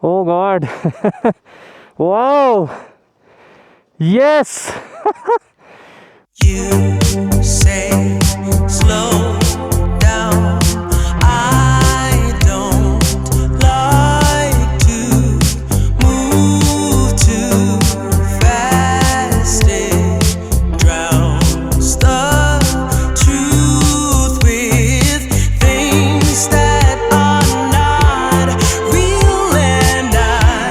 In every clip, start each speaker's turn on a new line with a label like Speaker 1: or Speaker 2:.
Speaker 1: Oh God. Wow. Yes.
Speaker 2: You say slow down. I don't like to move too fast. It drowns the truth with things that are not real, and I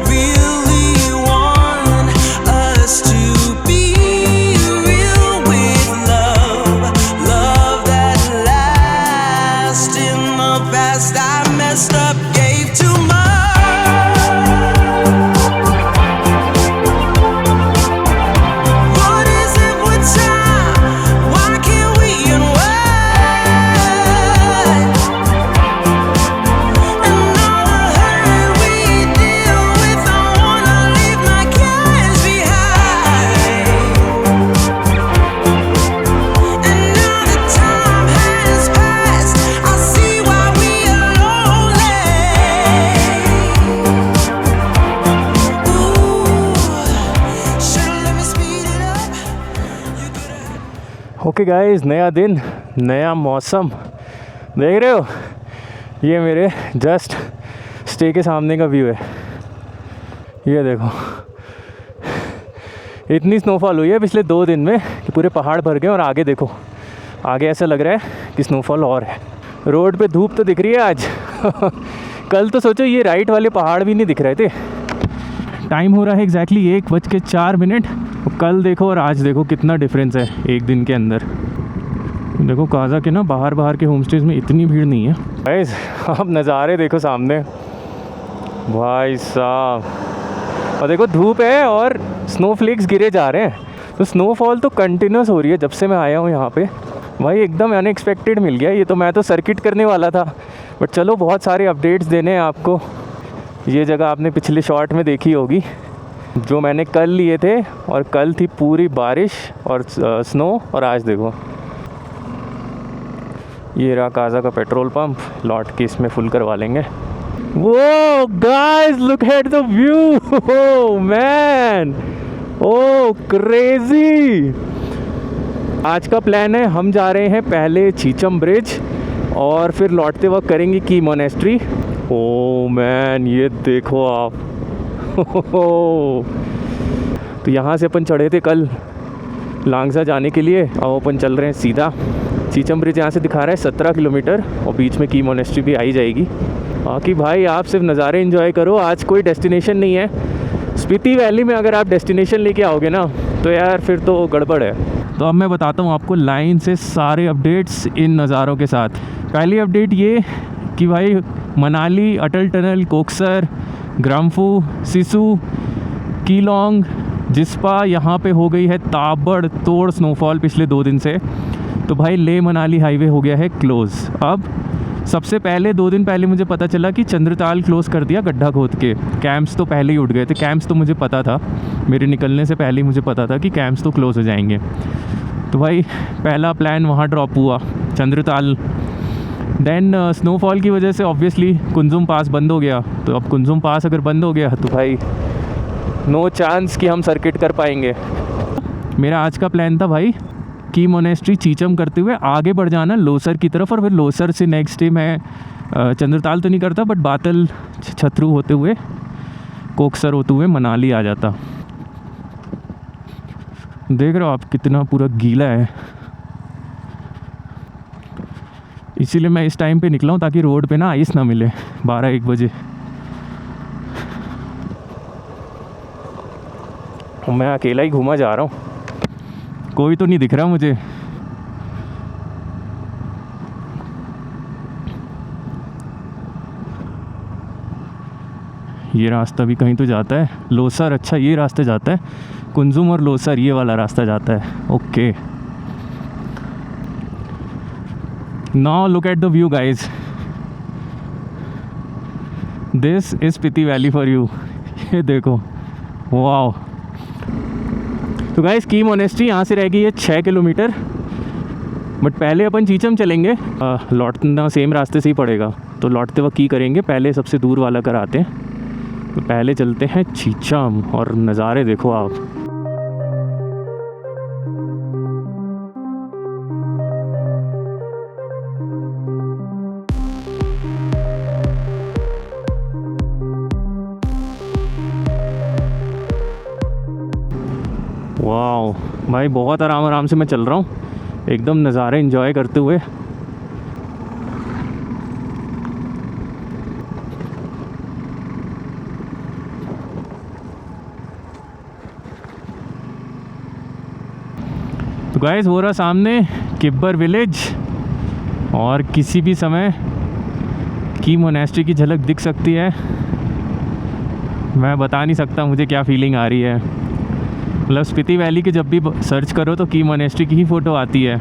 Speaker 2: really want us to be real with love, love that lasts. In the past I messed up, gave too much. What is it with time? Why can't we unwind? And all the hurt we deal with, I wanna leave my cares behind. And now that time has passed, I see why we are lonely. Ooh, should've let me speed it up. You could've.
Speaker 1: Okay guys, नया दिन, नया मौसम देख रहे हो। ये मेरे just stay के सामने का व्यू है। ये देखो, इतनी स्नोफॉल हुई है पिछले 2 दिन में कि पूरे पहाड़ भर गए। और आगे देखो, आगे ऐसा लग रहा है कि स्नोफॉल और है। रोड पे धूप तो दिख रही है आज। कल तो सोचो ये राइट वाले पहाड़ भी नहीं दिख रहे थे। टाइम हो रहा है एग्जैक्टली 1:04। कल देखो और आज देखो कितना डिफरेंस है एक दिन के अंदर। देखो काजा के ना बाहर के होम स्टेज में इतनी भीड़ नहीं है। गाइस, आप नज़ारे देखो सामने, भाई साहब। और देखो धूप है और स्नोफ्लेक्स गिरे जा रहे हैं। तो स्नोफॉल तो कंटिन्यूस हो रही है जब से मैं आया हूँ यहाँ पे। भाई एकदम अनएक्सपेक्टेड मिल गया ये तो। मैं तो सर्किट करने वाला था, बट चलो बहुत सारे अपडेट्स देने हैं आपको। ये जगह आपने पिछले शॉट में देखी होगी जो मैंने कल लिए थे, और कल थी पूरी बारिश और स्नो। और आज देखो, ये रहा काजा का पेट्रोल पंप। लौट के इसमें फुल करवा लेंगे। वो guys, look at the view, oh man, oh crazy. आज का प्लान है, हम जा रहे हैं पहले चीचम ब्रिज और फिर लौटते वक्त करेंगे की मोनेस्ट्री। ओह मैन, ये देखो आप। तो यहाँ से अपन चढ़े थे कल लांगसा जाने के लिए, अब अपन चल रहे हैं सीधा। चीचम ब्रिज यहाँ से दिखा रहा है 17 किलोमीटर, और बीच में की मोनेस्ट्री भी आई जाएगी। बाकी भाई आप सिर्फ नज़ारे एंजॉय करो। आज कोई डेस्टिनेशन नहीं है। स्पीति वैली में अगर आप डेस्टिनेशन लेके आओगे ना तो यार फिर तो गड़बड़ है। तो अब मैं बताता हूँ आपको लाइन से सारे अपडेट्स इन नज़ारों के साथ। पहली अपडेट ये कि भाई मनाली, अटल टनल, कोकसर, ग्राम्फू, सिसु, कीलोंग, जिस्पा, यहाँ पे हो गई है ताबड़तोड़ स्नोफॉल पिछले 2 दिन से। तो भाई लेह मनाली हाईवे हो गया है क्लोज़। अब सबसे पहले 2 दिन पहले मुझे पता चला कि चंद्रताल क्लोज़ कर दिया गड्ढा खोद के। कैंप्स तो पहले ही उठ गए थे। कैंप्स तो मुझे पता था, मेरे निकलने से पहले ही मुझे पता था कि कैंप्स तो क्लोज़ हो जाएंगे। तो भाई पहला प्लान वहाँ ड्रॉप हुआ, चंद्रताल। देन स्नोफॉल की वजह से ऑब्वियसली कुंजुम पास बंद हो गया। तो अब कुंजुम पास अगर बंद हो गया तो भाई नो चांस कि हम सर्किट कर पाएंगे। मेरा आज का प्लान था भाई की मोनेस्ट्री चीचम करते हुए आगे बढ़ जाना लोसर की तरफ, और फिर लोसर से नेक्स्ट डे मैं चंद्रताल तो नहीं करता बट बातल छतरू होते हुए, कोकसर होते हुए मनाली आ जाता। देख रहे हो आप कितना पूरा गीला है। इसीलिए मैं इस टाइम पे निकला हूँ ताकि रोड पे ना आइस ना मिले 12-1 बजे। मैं अकेला ही घूमा जा रहा हूँ, कोई तो नहीं दिख रहा मुझे। ये रास्ता भी कहीं तो जाता है, लोसर। अच्छा ये रास्ता जाता है, कुंजुम और लोसर ये वाला रास्ता जाता है। Okay, now look at the view guys, this is Spiti valley for you. ये देखो, वाओ। तो गाइज की मोनेस्ट्री यहाँ से रहेगी ये 6 किलोमीटर, बट पहले अपन चीचम चलेंगे। लौटना सेम रास्ते से ही पड़ेगा, तो लौटते वक्त की करेंगे, पहले सबसे दूर वाला कराते हैं तो पहले चलते हैं चीचम और नज़ारे देखो आप। वाओ भाई, बहुत आराम आराम से मैं चल रहा हूँ, एकदम नज़ारे एंजॉय करते हुए। तो गाइस हो रहा सामने किब्बर विलेज, और किसी भी समय की मोनेस्ट्री की झलक दिख सकती है। मैं बता नहीं सकता मुझे क्या फीलिंग आ रही है। मतलब स्पीति वैली के जब भी सर्च करो तो की मोनेस्ट्री की ही फ़ोटो आती है।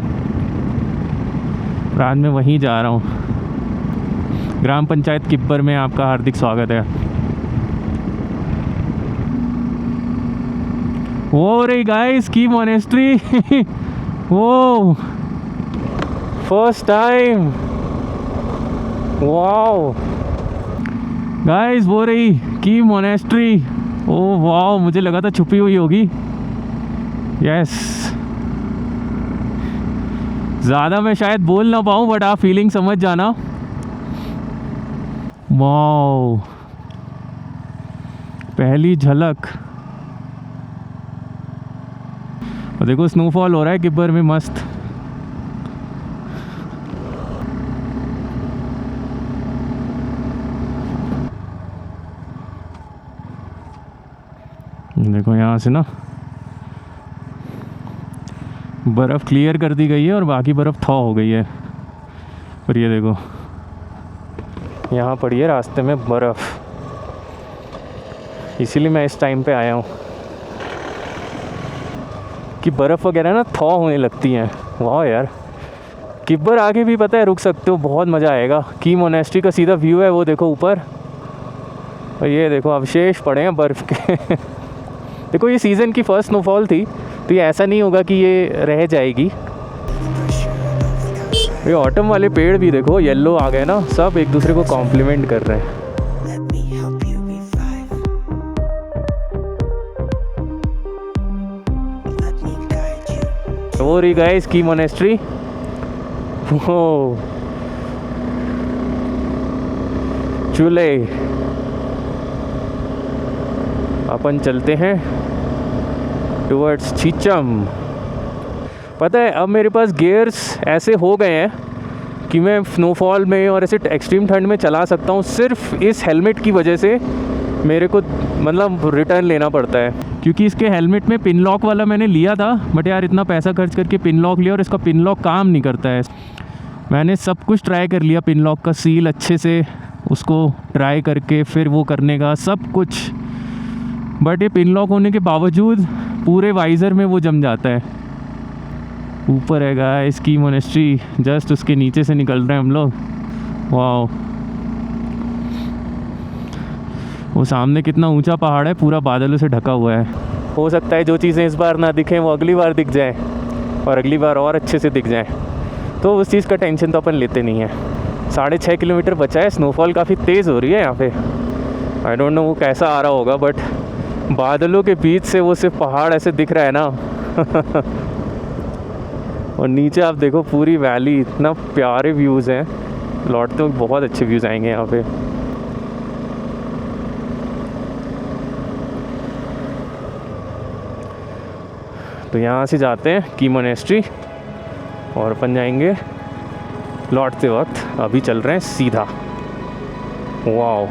Speaker 1: आज मैं वहीं जा रहा हूँ। ग्राम पंचायत किब्बर में आपका हार्दिक स्वागत है। वो रही गाइस की मोनेस्ट्री। वो फर्स्ट टाइम, वाओ गाइस, वो रही की मोनेस्ट्री। ओ वाओ, मुझे लगा था छुपी हुई होगी। यस, ज़्यादा मैं शायद बोल ना पाऊँ, बट आप फीलिंग समझ जाना। वाओ, पहली झलक। और देखो स्नोफॉल हो रहा है किब्बर में मस्त। देखो यहाँ से ना बर्फ़ क्लियर कर दी गई है और बाकी बर्फ़ थॉ हो गई है। पर ये देखो यहाँ पड़ी है रास्ते में बर्फ़, इसीलिए मैं इस टाइम पे आया हूँ कि बर्फ़ वगैरह ना थॉ होने लगती हैं। वाह यार, किब्बर आगे भी पता है रुक सकते हो, बहुत मज़ा आएगा। की मोनेस्ट्री का सीधा व्यू है वो देखो ऊपर, और ये देखो अवशेष पड़े हैं बर्फ़ के। देखो ये सीज़न की फर्स्ट स्नोफॉल थी, तो ये ऐसा नहीं होगा कि ये रह जाएगी। ये ऑटम वाले पेड़ भी देखो येलो आ गए ना, सब एक दूसरे को कॉम्प्लीमेंट कर रहे हैं।
Speaker 2: Let me help you revive. Let me guide you.
Speaker 1: वो रही गाइस की मोनेस्ट्री। वो चूल्हे, अपन चलते हैं टुवर्ड्स चीचम। पता है अब मेरे पास गियर्स ऐसे हो गए हैं कि मैं स्नोफॉल में और ऐसे एक्सट्रीम ठंड में चला सकता हूँ। सिर्फ इस हेलमेट की वजह से मेरे को मतलब रिटर्न लेना पड़ता है, क्योंकि इसके हेलमेट में पिन लॉक वाला मैंने लिया था, बट यार इतना पैसा खर्च करके पिन लॉक लिया और इसका पिन लॉक काम नहीं करता है। मैंने सब कुछ ट्राई कर लिया, पिन लॉक का सील अच्छे से उसको ट्राई करके फिर वो करने का सब कुछ, बट ये पिन लॉक होने के बावजूद पूरे वाइज़र में वो जम जाता है। ऊपर है गाइस की मोनेस्ट्री, जस्ट उसके नीचे से निकल रहे हैं हम लोग। वाओ, वो सामने कितना ऊंचा पहाड़ है, पूरा बादलों से ढका हुआ है। हो सकता है जो चीज़ें इस बार ना दिखें वो अगली बार दिख जाए, और अगली बार और अच्छे से दिख जाए, तो उस चीज़ का टेंशन तो अपन लेते नहीं है। 6.5 किलोमीटर बचा है, स्नोफॉल काफ़ी तेज़ हो रही है यहाँ पे। आई डोंट नो वो कैसा आ रहा होगा, बट बादलों के बीच से वो सिर्फ पहाड़ ऐसे दिख रहा है ना। और नीचे आप देखो पूरी वैली, इतना प्यारे व्यूज़ हैं, लौटते वक्त बहुत अच्छे व्यूज़ आएंगे यहाँ पे। तो यहाँ से जाते हैं की मोनेस्ट्री और अपन जाएंगे लौटते वक्त। अभी चल रहे हैं सीधा। वाओ,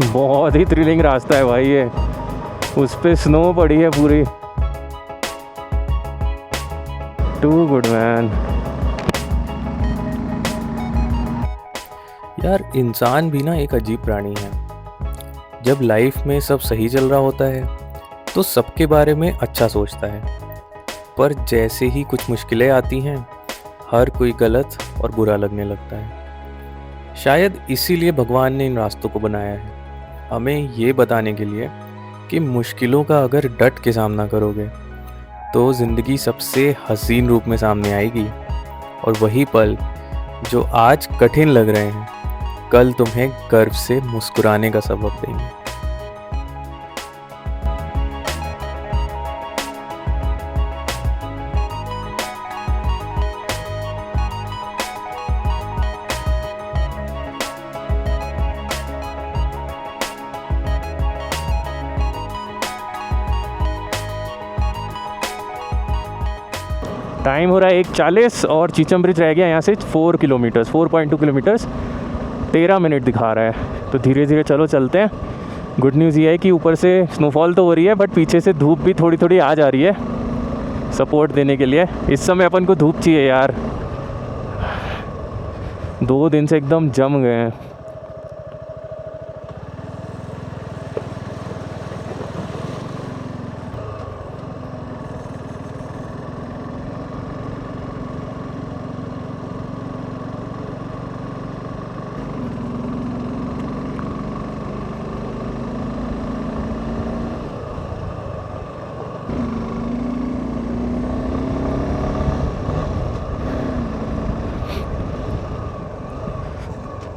Speaker 1: बहुत ही थ्रिलिंग रास्ता है भाई ये, उस पे स्नो पड़ी है पूरी। Too good man.
Speaker 3: यार इंसान भी ना एक अजीब प्राणी है। जब लाइफ में सब सही चल रहा होता है तो सबके बारे में अच्छा सोचता है, पर जैसे ही कुछ मुश्किलें आती हैं हर कोई गलत और बुरा लगने लगता है। शायद इसीलिए भगवान ने इन रास्तों को बनाया है, हमें ये बताने के लिए कि मुश्किलों का अगर डट के सामना करोगे तो ज़िंदगी सबसे हसीन रूप में सामने आएगी, और वही पल जो आज कठिन लग रहे हैं कल तुम्हें गर्व से मुस्कुराने का सबब देंगे।
Speaker 1: टाइम हो रहा है 1:40 और चीचम ब्रिज रह गया यहाँ से 4 किलोमीटर्स, 4.2 किलोमीटर्स, 13 मिनट दिखा रहा है। तो धीरे धीरे चलो चलते हैं। गुड न्यूज़ ये है कि ऊपर से स्नोफॉल तो हो रही है, बट पीछे से धूप भी थोड़ी थोड़ी आ जा रही है सपोर्ट देने के लिए। इस समय अपन को धूप चाहिए यार, 2 दिन से एकदम जम गए हैं।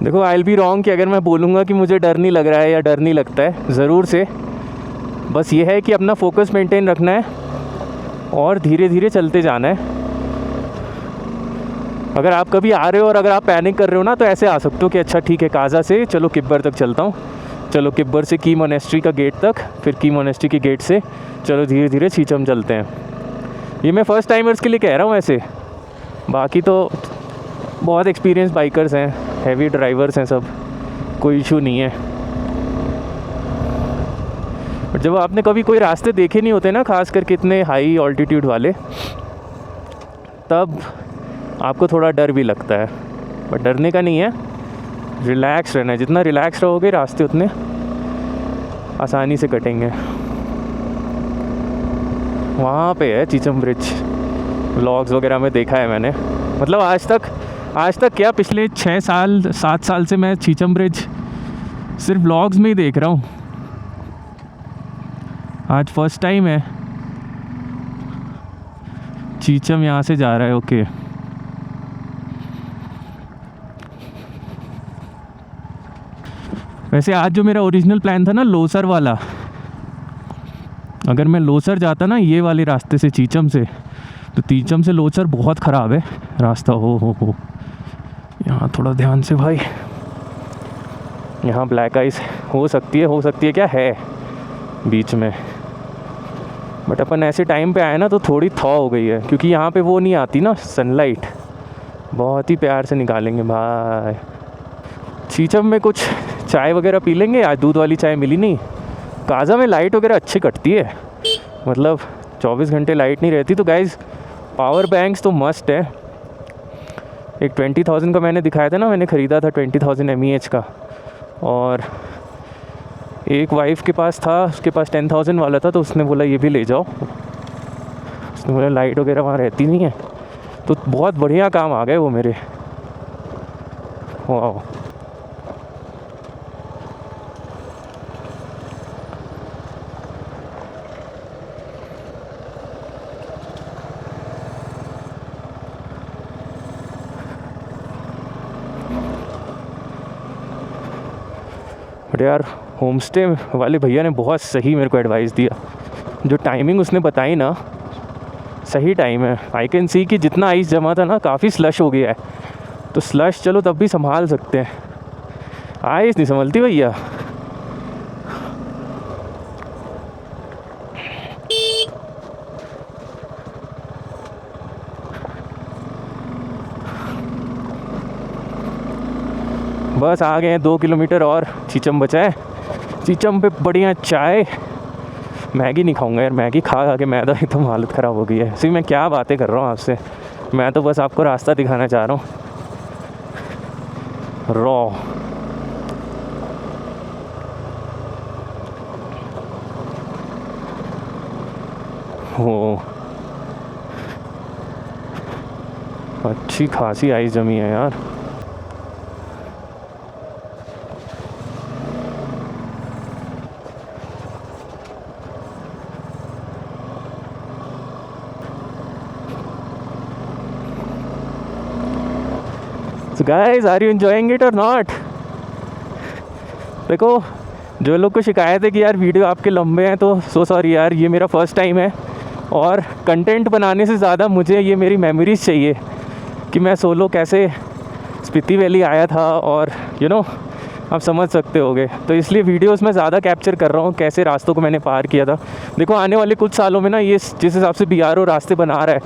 Speaker 1: देखो, आई विल बी रॉन्ग कि अगर मैं बोलूँगा कि मुझे डर नहीं लग रहा है या डर नहीं लगता है, ज़रूर से। बस ये है कि अपना फोकस मेंटेन रखना है और धीरे धीरे चलते जाना है। अगर आप कभी आ रहे हो और अगर आप पैनिक कर रहे हो ना, तो ऐसे आ सकते हो कि अच्छा ठीक है, काजा से चलो किब्बर तक चलता हूँ, चलो किब्बर से की मोनेस्ट्री का गेट तक, फिर की मोनेस्ट्री के गेट से चलो धीरे धीरे चीचम चलते हैं। ये मैं फ़र्स्ट टाइमर्स के लिए कह रहा हूँ ऐसे, बाकी तो बहुत एक्सपीरियंस बाइकर्स हैं, हैवी ड्राइवर्स हैं सब, कोई इशू नहीं है। और जब आपने कभी कोई रास्ते देखे नहीं होते ना, खास करके इतने हाई ऑल्टीट्यूड वाले, तब आपको थोड़ा डर भी लगता है। बट डरने का नहीं है, रिलैक्स रहना है। जितना रिलैक्स रहोगे रास्ते उतने आसानी से कटेंगे। वहाँ पे है चीचम ब्रिज, व्लॉग्स वगैरह में देखा है मैंने। मतलब आज तक क्या, पिछले 7 साल से मैं चीचम ब्रिज सिर्फ व्लॉग्स में ही देख रहा हूँ। आज फर्स्ट टाइम है चीचम यहाँ से जा रहा है। ओके, वैसे आज जो मेरा ओरिजिनल प्लान था ना लोसर वाला, अगर मैं लोसर जाता ना ये वाले रास्ते से चीचम से, तो चीचम से लोसर बहुत ख़राब है रास्ता। हो यहाँ थोड़ा ध्यान से भाई, यहाँ ब्लैक आइस हो सकती है क्या है बीच में। बट अपन ऐसे टाइम पे आए ना तो थोड़ी थॉ हो गई है, क्योंकि यहाँ पे वो नहीं आती ना सनलाइट। बहुत ही प्यार से निकालेंगे भाई। चीचम में कुछ चाय वगैरह पी लेंगे, आज दूध वाली चाय मिली नहीं। काजा में लाइट वगैरह अच्छी कटती है, मतलब 24 घंटे लाइट नहीं रहती। तो गाइज़ पावर बैंक्स तो मस्ट है। एक 20,000 का मैंने दिखाया था ना, मैंने ख़रीदा था 20,000 mAh का, और एक वाइफ के पास था, उसके पास 10,000 वाला था, तो उसने बोला ये भी ले जाओ। उसने बोला लाइट वगैरह वहाँ रहती नहीं है, तो बहुत बढ़िया काम आ गए वो मेरे। वाह, बट यार होम स्टे वाले भैया ने बहुत सही मेरे को एडवाइस दिया। जो टाइमिंग उसने बताई ना, सही टाइम है। आई कैन सी कि जितना आइस जमा था ना, काफ़ी स्लश हो गया है। तो स्लश चलो तब भी संभाल सकते हैं, आइस नहीं संभलती भैया। बस आ गए हैं, 2 किलोमीटर और चीचम बचा है। चीचम पे बढ़िया चाय, मैगी नहीं खाऊंगा यार, मैगी खा के मैदा एकदम हालत ख़राब हो गई है। सिर्फ मैं क्या बातें कर रहा हूँ आपसे, मैं तो बस आपको रास्ता दिखाना चाह रहा हूँ। रॉ हो, अच्छी खासी आइस जमी है यार। So guys, are you enjoying it or not? देखो, जो लोग को शिकायत है कि यार वीडियो आपके लंबे हैं, तो सो सॉरी यार, ये मेरा फर्स्ट टाइम है और कंटेंट बनाने से ज़्यादा मुझे ये मेरी मेमोरीज़ चाहिए कि मैं सोलो कैसे स्पीति वैली आया था, और आप समझ सकते होगे। तो इसलिए वीडियोस में ज़्यादा कैप्चर कर रहा हूँ कैसे रास्तों को मैंने पार किया था। देखो, आने वाले कुछ सालों में ना, ये जिस हिसाब से BRO रास्ते बना रहा है,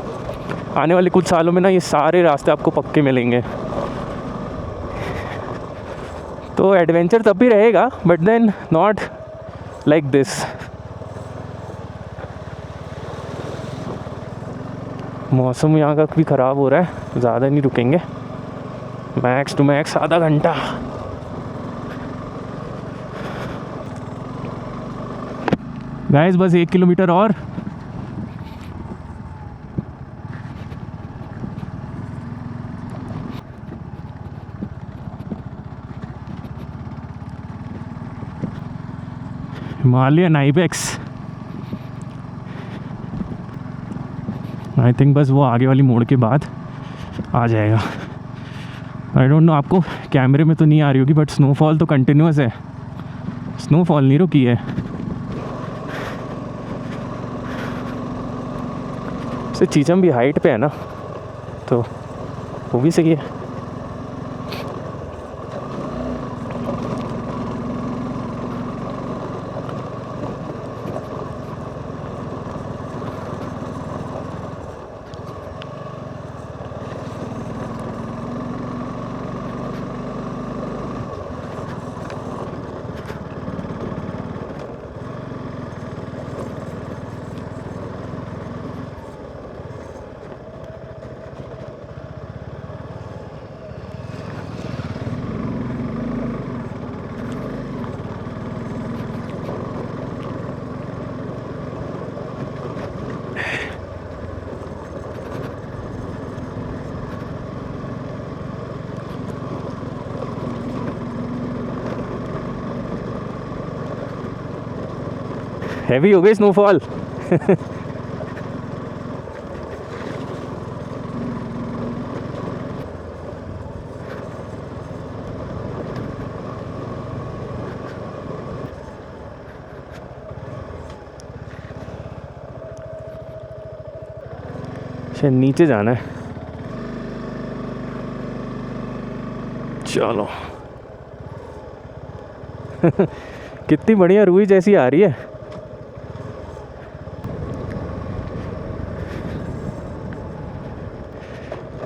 Speaker 1: आने वाले कुछ सालों में ना ये सारे रास्ते आपको पक्के मिलेंगे। तो एडवेंचर तब भी रहेगा, but then not like this. मौसम यहाँ का भी ख़राब हो रहा है, ज़्यादा नहीं रुकेंगे, मैक्स टू मैक्स आधा घंटा। गाइस बस 1 किलोमीटर और। हिमालयन आइबेक्स, आई थिंक बस वो आगे वाली मोड़ के बाद आ जाएगा। आई डोंट नो, आपको कैमरे में तो नहीं आ रही होगी, बट स्नोफॉल तो कंटिन्यूस है, स्नोफॉल नहीं रुकी है। से चीचम भी हाइट पे है ना, तो वो भी सही है। हैवी हो गई स्नोफॉल। शायद नीचे जाना है, चलो। कितनी बढ़िया रूई जैसी आ रही है।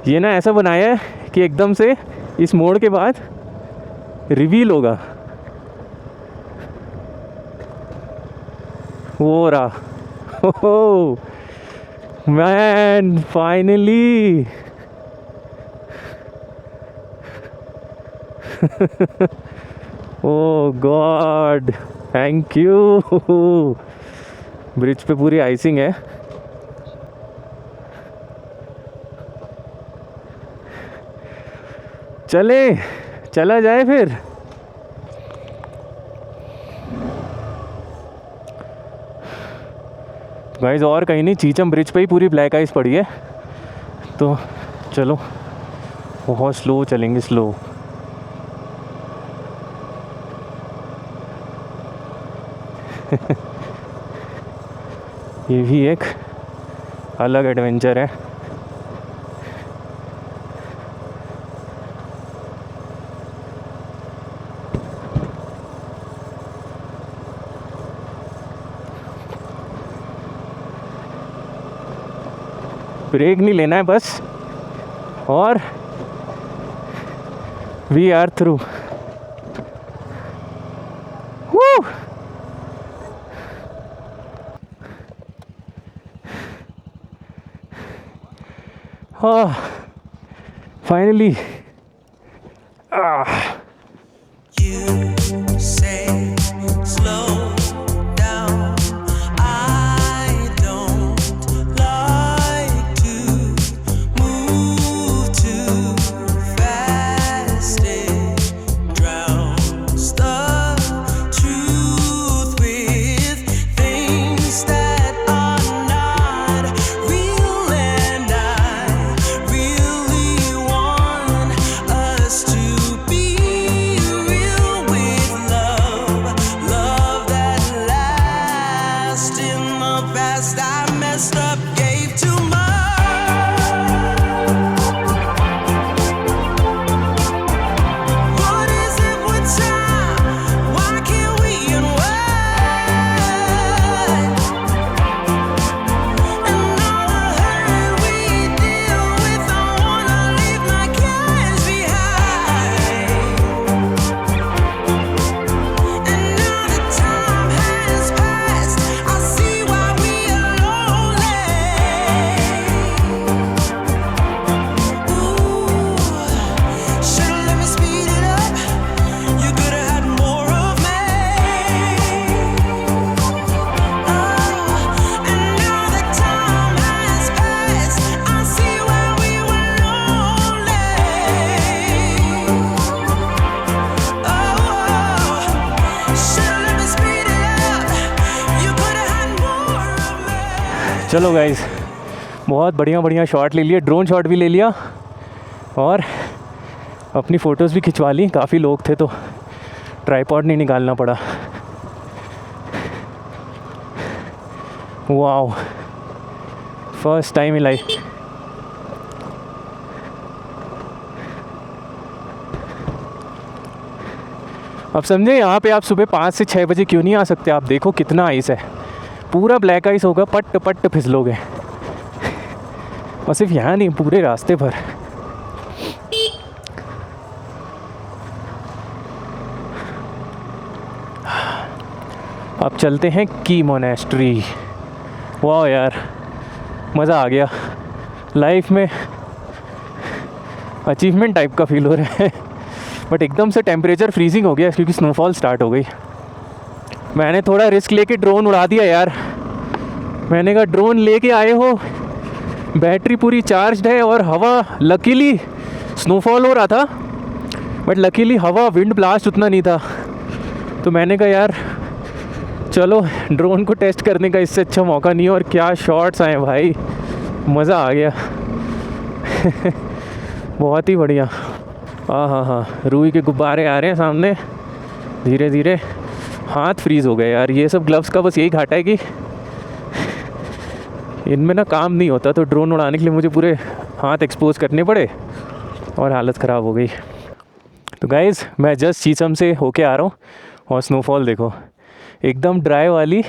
Speaker 1: ये ना ऐसा बनाया है कि एकदम से इस मोड़ के बाद रिवील होगा। हो रहा, हो man, finally. Oh God, thank you. Bridge पे पूरी आइसिंग है। चला जाए फिर। गाइस और कहीं नहीं, चीचम ब्रिज पे ही पूरी ब्लैक आइस पड़ी है। तो चलो, बहुत स्लो चलेंगे, स्लो। ये भी एक अलग एडवेंचर है। ब्रेक नहीं लेना है बस, और we are through. Finally.
Speaker 2: You say slow down. I don't past, I messed up, gave too much. What is it with time? Why can't we unwind? And all the hurt we deal with, I wanna leave my cares behind. And now that time has passed, I see why we are lonely. Ooh, should've let me speed it up. You could've had more of me. And now that time has passed, I see why we were lonely. Should've let me speed it up. You could've had more of me.
Speaker 1: चलो guys, बहुत बढ़िया बढ़िया shot ले लिए, drone shot भी ले लिया और अपनी फ़ोटोज़ भी खिंचवा ली। काफ़ी लोग थे तो ट्राईपॉड नहीं निकालना पड़ा। Wow, first time in life. अब समझे यहाँ पे आप सुबह 5 से 6 बजे क्यों नहीं आ सकते। आप देखो कितना आइस है, पूरा ब्लैक आइस होगा, पट पट फिसलोगे। और सिर्फ यहाँ नहीं, पूरे रास्ते पर। अब चलते हैं की मोनेस्ट्री। वाह यार, मज़ा आ गया। लाइफ में अचीवमेंट टाइप का फील हो रहा है। बट एकदम से टेम्परेचर फ्रीजिंग हो गया क्योंकि स्नोफॉल स्टार्ट हो गई। मैंने थोड़ा रिस्क लेके ड्रोन उड़ा दिया यार। मैंने कहा ड्रोन लेके आए हो, बैटरी पूरी चार्ज्ड है और हवा, लकीली स्नोफॉल हो रहा था बट लकीली हवा, विंड ब्लास्ट उतना नहीं था। तो मैंने कहा यार चलो ड्रोन को टेस्ट करने का इससे अच्छा मौका नहीं है। और क्या शॉट्स आए भाई, मज़ा आ गया। बहुत ही बढ़िया। हाँ, रूई के गुब्बारे आ रहे हैं सामने धीरे धीरे। हाथ फ्रीज़ हो गए यार। ये सब ग्लव्स का बस यही घाटा है कि इनमें ना काम नहीं होता, तो ड्रोन उड़ाने के लिए मुझे पूरे हाथ एक्सपोज करने पड़े और हालत ख़राब हो गई। तो गाइज़, मैं जस्ट चीचम से होके आ रहा हूँ और स्नोफॉल देखो, एकदम ड्राई वाली,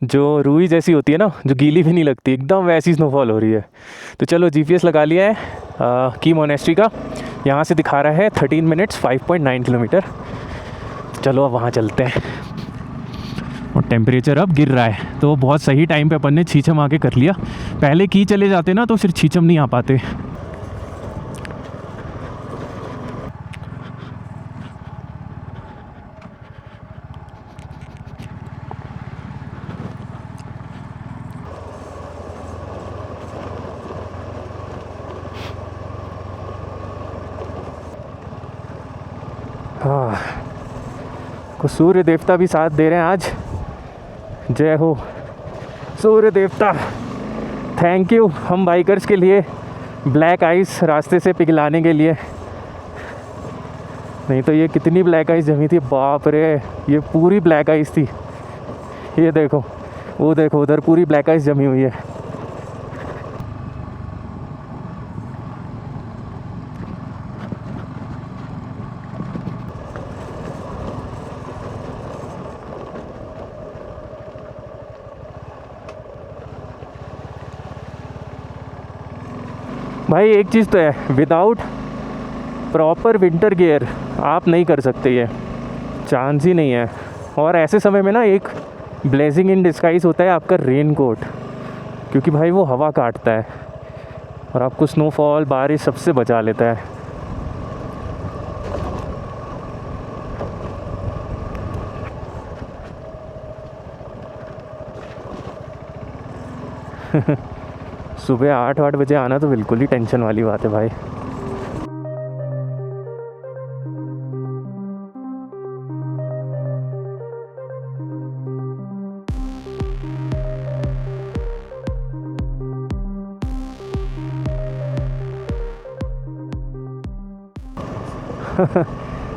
Speaker 1: जो रूई जैसी होती है ना, जो गीली भी नहीं लगती, एकदम वैसी स्नोफॉल हो रही है। तो चलो जीपीएस लगा लिया है की मोनेस्ट्री का। यहाँ से दिखा रहा है 13 मिनट्स 5.9 किलोमीटर। चलो अब वहाँ चलते हैं। और टेम्परेचर अब गिर रहा है, तो बहुत सही टाइम पे अपन ने छीछम आके कर लिया। पहले की चले जाते ना तो फिर छीछम नहीं आ पाते। हाँ, को सूर्य देवता भी साथ दे रहे हैं आज। जय हो सूर्य देवता। थैंक यू हम बाइकर्स के लिए ब्लैक आइस रास्ते से पिघलाने के लिए। नहीं तो ये कितनी ब्लैक आइस जमी थी, बाप रे, ये पूरी ब्लैक आइस थी। ये देखो, वो देखो उधर पूरी ब्लैक आइस जमी हुई है। भाई एक चीज़ तो है, विदाउट प्रॉपर विंटर गियर आप नहीं कर सकते, ये चांस ही नहीं है। और ऐसे समय में ना एक ब्लेजिंग इन डिस्गाइज होता है आपका रेन कोट, क्योंकि भाई वो हवा काटता है और आपको स्नोफॉल, बारिश सबसे बचा लेता है। सुबह 8 बजे आना तो बिल्कुल ही टेंशन वाली बात है भाई।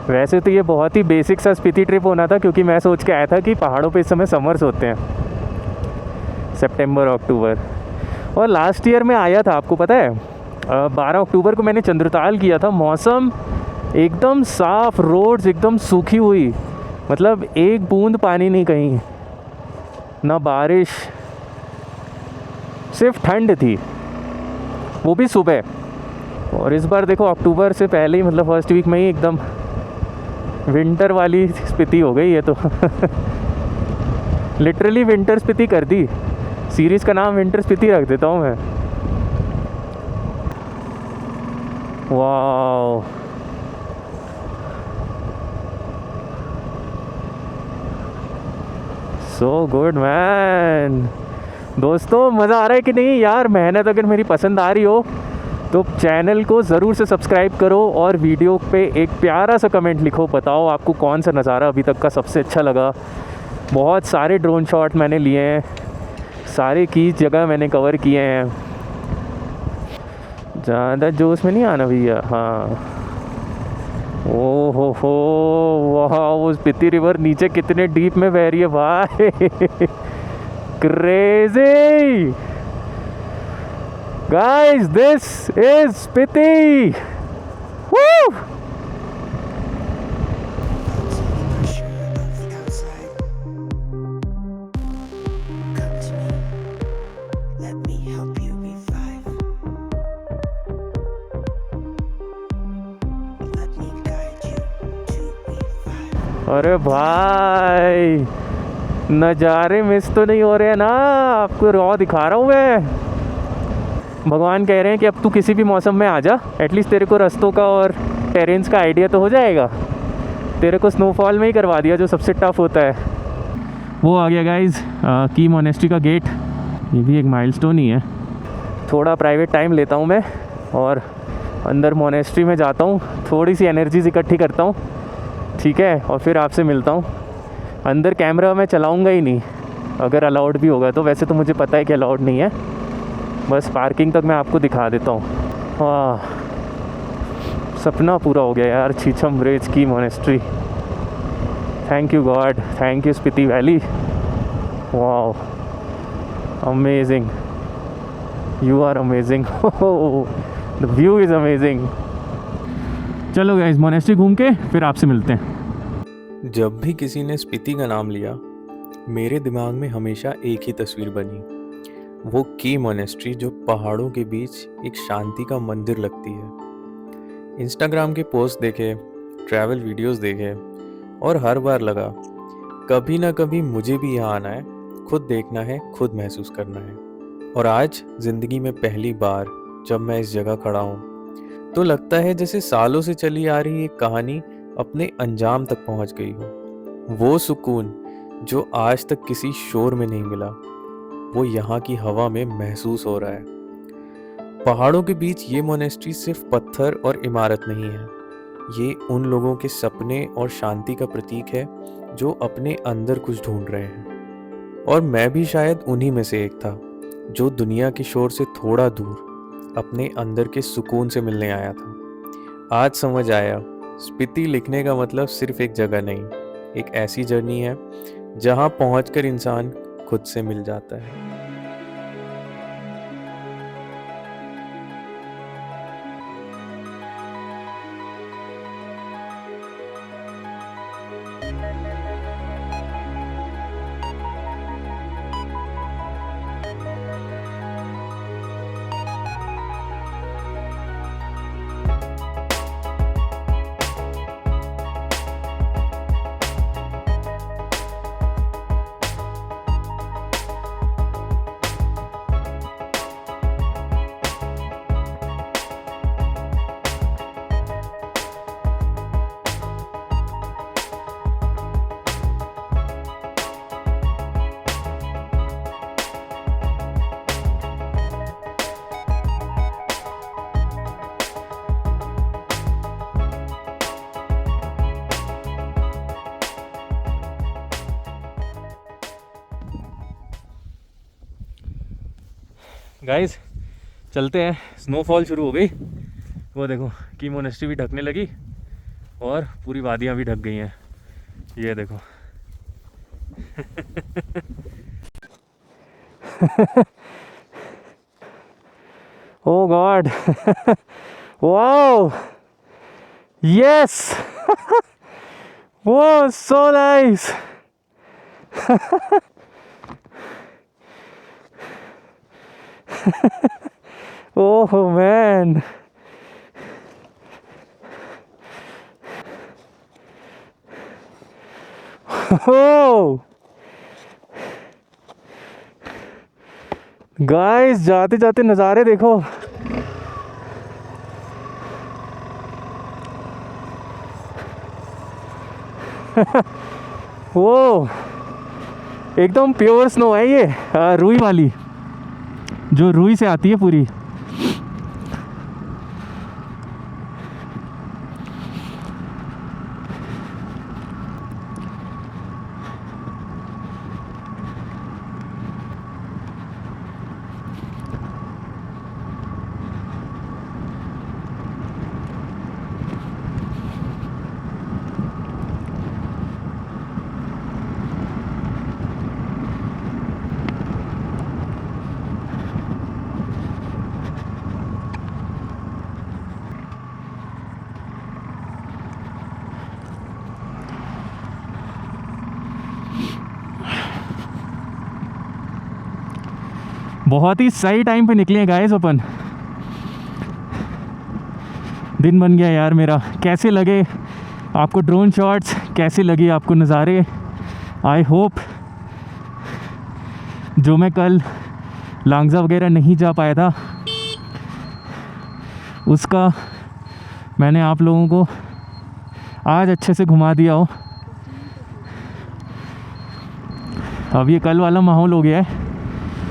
Speaker 1: वैसे तो ये बहुत ही बेसिक सा स्पीति ट्रिप होना था, क्योंकि मैं सोच के आया था कि पहाड़ों पे इस समय समर्स होते हैं। सितंबर अक्टूबर। और लास्ट ईयर में आया था, आपको पता है 12 अक्टूबर को मैंने चंद्रताल किया था। मौसम एकदम साफ़, रोड्स एकदम सूखी हुई, मतलब एक बूंद पानी नहीं कहीं, ना बारिश, सिर्फ ठंड थी, वो भी सुबह। और इस बार देखो अक्टूबर से पहले ही, मतलब फर्स्ट वीक में ही एकदम विंटर वाली स्थिति हो गई है तो लिटरली विंटर स्थिति कर दी। सीरीज़ का नाम विंटर स्थिति रख देता हूँ मैं। वाह, सो गुड मैन। दोस्तों मज़ा आ रहा है कि नहीं यार? मेहनत अगर मेरी पसंद आ रही हो तो चैनल को ज़रूर से सब्सक्राइब करो और वीडियो पे एक प्यारा सा कमेंट लिखो, बताओ आपको कौन सा नज़ारा अभी तक का सबसे अच्छा लगा। बहुत सारे ड्रोन शॉट मैंने लिए हैं, सारे की जगह मैंने कवर किए हैं। ज़्यादा जोश में नहीं आना भैया। हाँ, ओ हो, वाह, वो स्पीति रिवर नीचे कितने डीप में बह रही है भाई crazy guys, this is Spiti. Woo! अरे भाई नज़ारे मिस तो नहीं हो रहे हैं ना? आपको रॉ दिखा रहा हूँ मैं। भगवान कह रहे हैं कि अब तू किसी भी मौसम में आ जा, एटलीस्ट तेरे को रास्तों का और टेरेंस का आइडिया तो हो जाएगा। तेरे को स्नोफॉल में ही करवा दिया जो सबसे टफ होता है। वो आ गया गाइज की मोनेस्ट्री का गेट। ये भी एक माइलस्टोन ही है। थोड़ा प्राइवेट टाइम लेता हूँ मैं और अंदर मोनेस्ट्री में जाता हूँ, थोड़ी सी एनर्जीज इकट्ठी करता हूँ, ठीक है, और फिर आपसे मिलता हूँ। अंदर कैमरा मैं चलाऊँगा ही नहीं, अगर अलाउड भी होगा तो। वैसे तो मुझे पता है कि अलाउड नहीं है, बस पार्किंग तक मैं आपको दिखा देता हूँ। वाह, सपना पूरा हो गया यार, छीछम ब्रेज की monastery. Thank you God, thank you Spiti valley. वाह, amazing, you are amazing, the view is amazing. चलो गाइस, मोनेस्ट्री घूम के फिर आपसे मिलते हैं।
Speaker 3: जब भी किसी ने स्पीति का नाम लिया, मेरे दिमाग में हमेशा एक ही तस्वीर बनी, वो की मोनेस्ट्री जो पहाड़ों के बीच एक शांति का मंदिर लगती है। इंस्टाग्राम के पोस्ट देखे, ट्रैवल वीडियोस देखे और हर बार लगा कभी ना कभी मुझे भी यहाँ आना है, खुद देखना है, खुद महसूस करना है। और आज ज़िंदगी में पहली बार जब मैं इस जगह खड़ा हूँ तो लगता है जैसे सालों से चली आ रही एक कहानी अपने अंजाम तक पहुँच गई हो। वो सुकून जो आज तक किसी शोर में नहीं मिला, वो यहाँ की हवा में महसूस हो रहा है। पहाड़ों के बीच ये मोनेस्ट्री सिर्फ पत्थर और इमारत नहीं है, ये उन लोगों के सपने और शांति का प्रतीक है जो अपने अंदर कुछ ढूंढ रहे हैं। और मैं भी शायद उन्हीं में से एक था, जो दुनिया के शोर से थोड़ा दूर अपने अंदर के सुकून से मिलने आया था। आज समझ आया, स्पीति लिखने का मतलब सिर्फ एक जगह नहीं, एक ऐसी जर्नी है जहाँ पहुंचकर इंसान खुद से मिल जाता है।
Speaker 1: गाइस चलते हैं, स्नोफॉल शुरू हो गई। वो देखो की मोनेस्ट्री भी ढकने लगी और पूरी वादियाँ भी ढक गई हैं, ये देखो Oh God. Wow. Yes. Whoa, so nice. Oh man. Oh. Guys जाते जाते नज़ारे देखो। वो एकदम प्योर स्नो है ये, रुई वाली, जो रुई से आती है पूरी। बहुत ही सही टाइम पे निकले हैं गाइस अपन। दिन बन गया यार मेरा। कैसे लगे आपको ड्रोन शॉट्स, कैसे लगी आपको नज़ारे? आई होप जो मैं कल लांगजा वगैरह नहीं जा पाया था उसका मैंने आप लोगों को आज अच्छे से घुमा दिया हो। अब ये कल वाला माहौल हो गया है,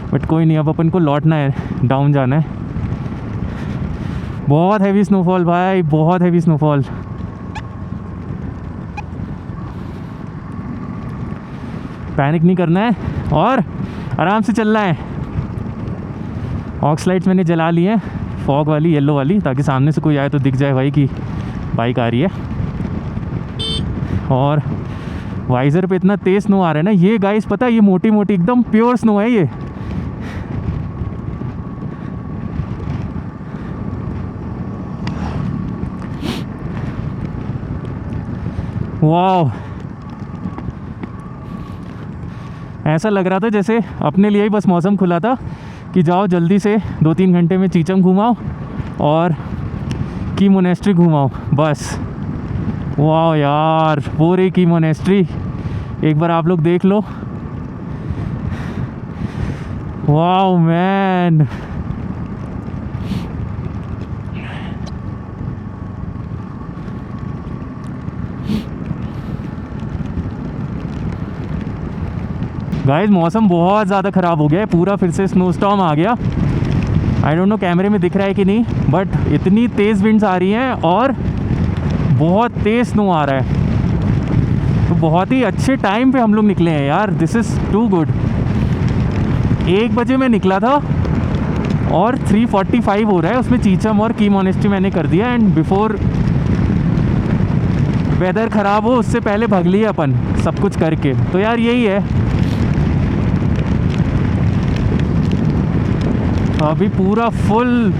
Speaker 1: बट कोई नहीं, अब अपन को लौटना है, डाउन जाना है। बहुत हैवी स्नोफॉल भाई, बहुत हैवी स्नोफॉल। पैनिक नहीं करना है और आराम से चलना है। ऑक्स लाइट्स मैंने जला ली हैं, फॉग वाली, येलो वाली, ताकि सामने से कोई आए तो दिख जाए भाई कि बाइक आ रही है। और वाइज़र पे इतना तेज़ स्नो आ रहा है ना, ये गाइस पता है, ये मोटी मोटी एकदम प्योर स्नो है ये। वाह, ऐसा लग रहा था जैसे अपने लिए ही बस मौसम खुला था कि जाओ जल्दी से 2-3 घंटे में चीचम घुमाओ और की मोनेस्ट्री घुमाओ बस। वाह यार, वो रही की मोनेस्ट्री, एक बार आप लोग देख लो। वाह मैन, गाइस मौसम बहुत ज़्यादा ख़राब हो गया है, पूरा फिर से स्नो स्टॉर्म आ गया। आई डोंट नो कैमरे में दिख रहा है कि नहीं, बट इतनी तेज़ विंड्स आ रही हैं और बहुत तेज़ स्नो आ रहा है। तो बहुत ही अच्छे टाइम पे हम लोग निकले हैं यार, दिस इज़ टू गुड। 1 बजे मैं निकला था और 3:45 हो रहा है, उसमें चीचम और की मोनेस्ट्री मैंने कर दिया, एंड बिफोर वेदर ख़राब हो उससे पहले भाग लिए अपन सब कुछ करके। तो यार यही है, अभी पूरा फुल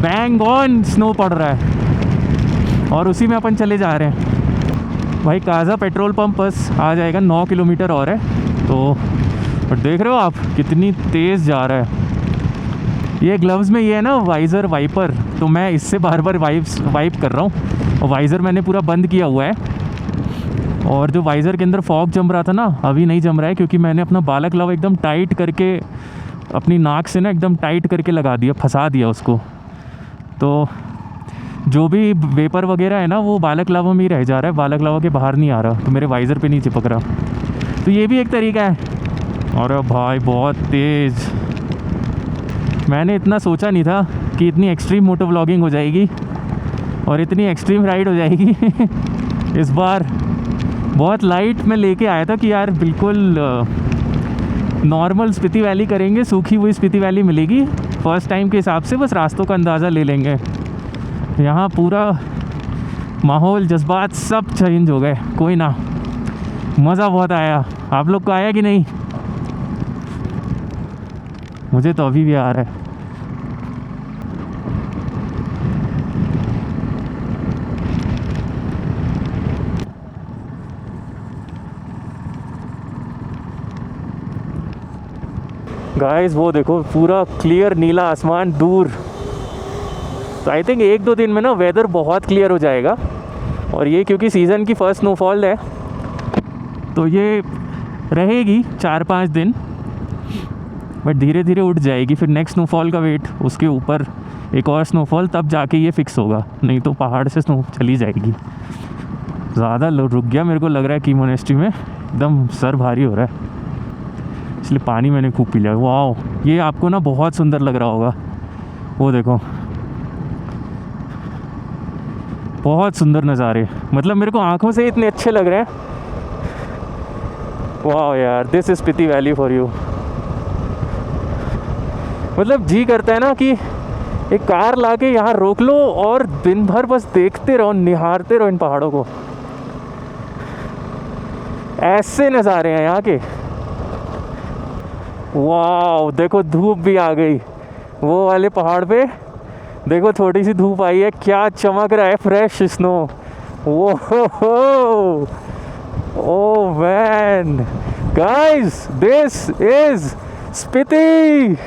Speaker 1: बैंग ऑन स्नो पड़ रहा है और उसी में अपन चले जा रहे हैं भाई। काज़ा पेट्रोल पंप बस आ जाएगा, 9 किलोमीटर और है। तो और देख रहे हो आप कितनी तेज़ जा रहा है। ये ग्लव्स में ये है ना वाइज़र वाइपर, तो मैं इससे बार बार वाइप कर रहा हूँ, और वाइज़र मैंने पूरा बंद किया हुआ है। और जो वाइज़र के अंदर फॉग जम रहा था ना, अभी नहीं जम रहा है, क्योंकि मैंने अपना बाला ग्लव एकदम टाइट करके अपनी नाक से ना एकदम टाइट करके लगा दिया, फंसा दिया उसको। तो जो भी वेपर वगैरह है ना वो बालक लावा में ही रह जा रहा है, बालक लावा के बाहर नहीं आ रहा, तो मेरे वाइज़र पे नहीं चिपक रहा। तो ये भी एक तरीका है। और भाई बहुत तेज़, मैंने इतना सोचा नहीं था कि इतनी एक्सट्रीम मोटो व्लॉगिंग हो जाएगी और इतनी एक्सट्रीम राइड हो जाएगी। इस बार बहुत लाइट में लेके आया था कि यार बिल्कुल नॉर्मल स्पीति वैली करेंगे, सूखी हुई स्पीति वैली मिलेगी फर्स्ट टाइम के हिसाब से, बस रास्तों का अंदाज़ा ले लेंगे। यहाँ पूरा माहौल, जज्बात सब चेंज हो गए। कोई ना, मज़ा बहुत आया। आप लोग को आया कि नहीं? मुझे तो अभी भी आ रहा है। गाइस वो देखो पूरा क्लियर नीला आसमान दूर। तो आई थिंक 1-2 दिन में ना वेदर बहुत क्लियर हो जाएगा। और ये क्योंकि सीज़न की फर्स्ट स्नोफॉल है तो ये रहेगी 4-5 दिन, बट धीरे धीरे उठ जाएगी। फिर नेक्स्ट स्नोफॉल का वेट, उसके ऊपर एक और स्नोफॉल, तब जाके ये फिक्स होगा, नहीं तो पहाड़ से स्नो चली जाएगी। ज़्यादा रुक गया मेरे को लग रहा है की मोनेस्ट्री में, एकदम सर भारी हो रहा है, इसलिए पानी मैंने खूब पी लिया। वाओ, ये आपको ना बहुत सुंदर लग रहा होगा, वो देखो बहुत सुंदर नज़ारे, मतलब मेरे को आंखों से इतने अच्छे लग रहे हैं। वाह यार, this is Spiti valley for you. मतलब जी करता है ना कि एक कार लाके यहाँ रोक लो और दिन भर बस देखते रहो, निहारते रहो इन पहाड़ों को। ऐसे नज़ारे हैं यहाँ के। वाह देखो धूप भी आ गई, वो वाले पहाड़ पे देखो थोड़ी सी धूप आई है, क्या चमक रहा है, फ्रेश स्नो। वो oh man guys, this is Spiti.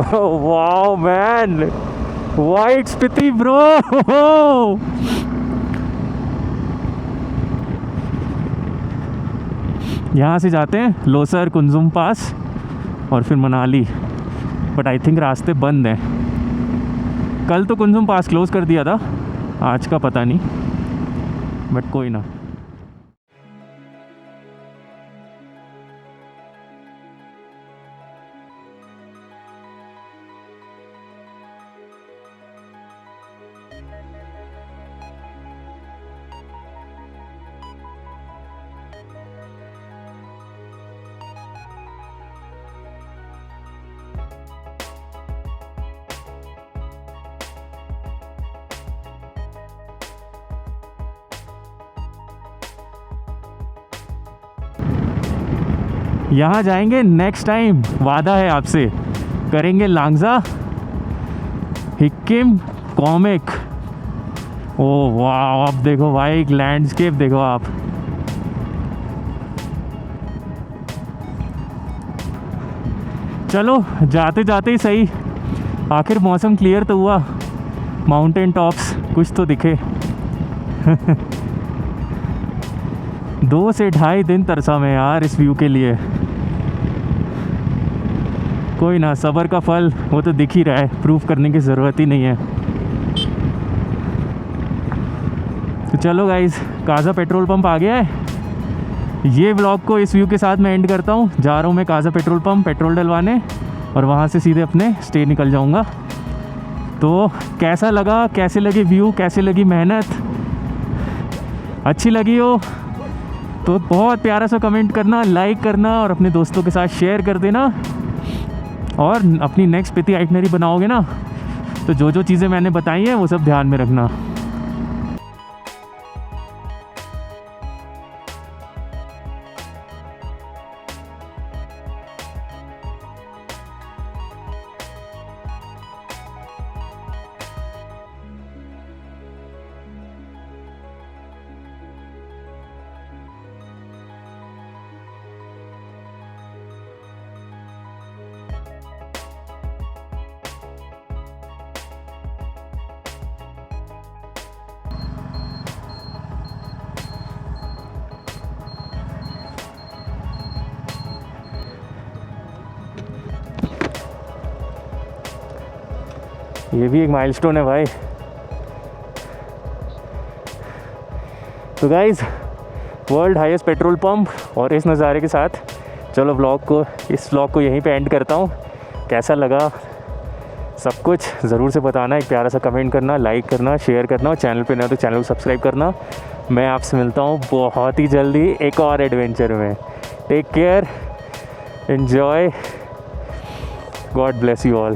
Speaker 1: Oh, wow, man! White Spiti, bro! यहाँ से जाते हैं लोसर, कुंजुम पास और फिर मनाली, बट आई थिंक रास्ते बंद हैं। कल तो कुंजुम पास क्लोज़ कर दिया था, आज का पता नहीं, बट कोई ना। यहाँ जाएंगे नेक्स्ट टाइम, वादा है आपसे, करेंगे लांगजा, हिक्किम, कॉमिक। ओह वाह, आप देखो भाई लैंडस्केप देखो आप। चलो जाते जाते ही सही, आखिर मौसम क्लियर तो हुआ, माउंटेन टॉप्स कुछ तो दिखे। 2 से 2.5 दिन तरसा मैं यार इस व्यू के लिए। कोई ना, सब्र का फल वो तो दिख ही रहा है, प्रूफ करने की ज़रूरत ही नहीं है। तो चलो गाइस, काज़ा पेट्रोल पंप आ गया है। ये व्लॉग को इस व्यू के साथ मैं एंड करता हूँ। जा रहा हूँ मैं काज़ा पेट्रोल पंप पेट्रोल डलवाने, और वहाँ से सीधे अपने स्टे निकल जाऊँगा। तो कैसा लगा, कैसे लगी व्यू, कैसे लगी मेहनत, अच्छी लगी हो तो बहुत प्यारा सा कमेंट करना, लाइक करना और अपने दोस्तों के साथ शेयर कर देना। और अपनी नेक्स्ट स्पीति आइटनरी बनाओगे ना, तो जो जो चीज़ें मैंने बताई हैं वो सब ध्यान में रखना। ये भी एक माइलस्टोन है भाई। तो guys, world highest petrol pump और इस नज़ारे के साथ चलो इस व्लॉग को यहीं पे एंड करता हूँ। कैसा लगा सब कुछ ज़रूर से बताना, एक प्यारा सा कमेंट करना, लाइक करना, शेयर करना, और चैनल पे नया तो चैनल को सब्सक्राइब करना। मैं आपसे मिलता हूँ बहुत ही जल्दी एक और एडवेंचर में। Take care. Enjoy, God bless you all.